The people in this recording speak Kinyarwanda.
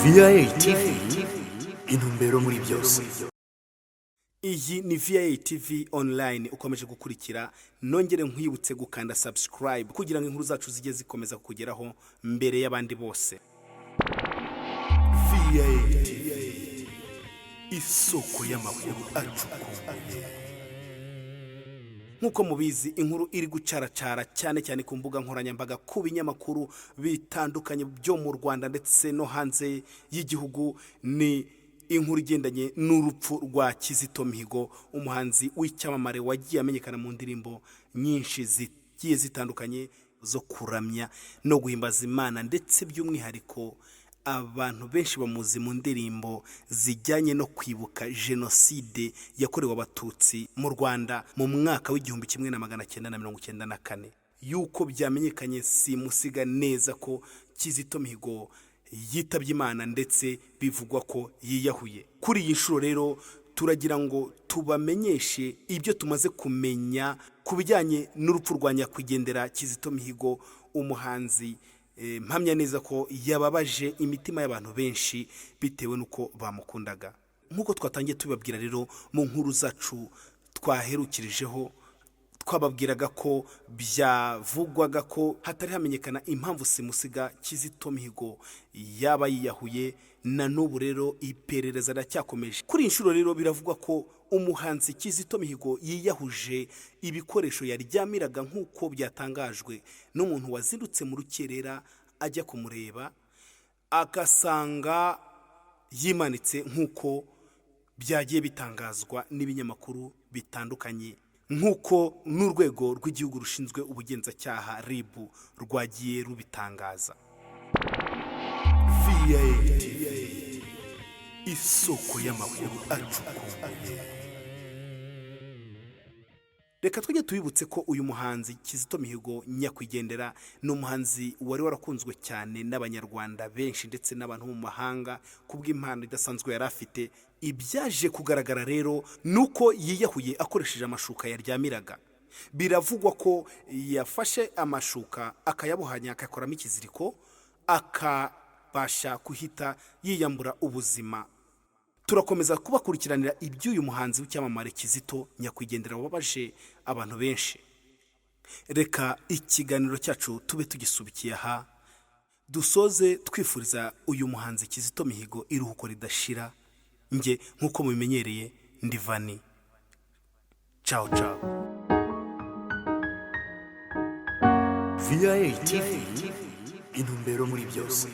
VIA TV intumbero muri byose. Iyi ni VIA TV online ukomeje gukurikira, nongere nkwibutse gukanda subscribe kugira ngo inkuru zacu zijye zikomeza kugeraho mbere y'abandi bose. VIA TV isoko y'amakuru acukumbuye. Nkuko mubizi inkuru iri gucaracara cyane ku mbuga nkoranyambaga ku binyamakuru bitandukanye byo mu Rwanda ndetse no hanze y'igihugu, ni inkuru igendanye n'urupfu rwa Kizito Mihigo, umuhanzi w'icyamamare wagiye amenyekana mu ndirimbo nyinshi zigiye zitandukanye zo kuramya no guhimbaza Imana, ndetse by'umwihariko abantu benshi bamuzi mu ndirimbo zijyanye no kwibuka jenoside yakorewe abatutsi mu Rwanda mu mwaka w'igihumbi 1994. Yuko byamenyekanye simusiga neza ko Kizito Mihigo yitabye Imana ndetse bivugwa ko yiyahuye. Kuri iyi nshuro rero turagira ngo tubamenyeshe ibyo tumaze kumenya ku bijyanye n'urupfu rwa nyakwigendera Kizito Mihigo, umuhanzi mpamya neza ko yababaje imitima y'abantu benshi bitewe nuko bamukundaga. Nkuko twatangiye tubabwira rero mu nkuru zacu twaherukirijeho, twababwiraga ko byavugwaga ko hatari hamenyekana impamvu simusiga Kizito Mihigo yaba yiyahuye. Na n'ubu rero iperereza racyakomeje. Kuri inshuro rero biravugwa ko umuhanzi Kizito Mihigo yiyahuje ibikoresho yaryamiraga, nk'uko byatangajwe n'umuntu wazindutse mu rukerera ajya kumureba agasanga yimanitse, nk'uko byagiye bitangazwa n'ibinyamakuru bitandukanye, nk'uko n'urwego rw'igihugu rushinzwe ubugenzacyaha RIB rwagiye rubitangaza. Isoko y'amakuru acukumbuye. Reka tujye tubibutse ko uyu muhanzi Kizito Mihigo nyakwigendera ni umuhanzi wari warakunzwe cyane n'abanyarwanda benshi ndetse n'abantu mu mahanga kubw'impano idasanzwe yari afite. Ibyaje kugaragara rero nuko yiyahuye akoresheje amashuka yaryamiraga. Biravugwa ko yafashe amashuka akayabohanya akakoramo ikiziriko akabasha kuhita yiyambura ubuzima. Turakomeza kubakurikiranira iby'uyu muhanzi w'icyamamare Kizito nyakwigendera wababaje abantu benshi. Reka ikiganiro cyacu tube tugisubikiye aha, dusoze twifuriza uyu muhanzi Kizito Mihigo iruhuko ridashira. Nge nkuko mubimenyereye ndi Vani. Ciao. VIA TV intumbero muri byose.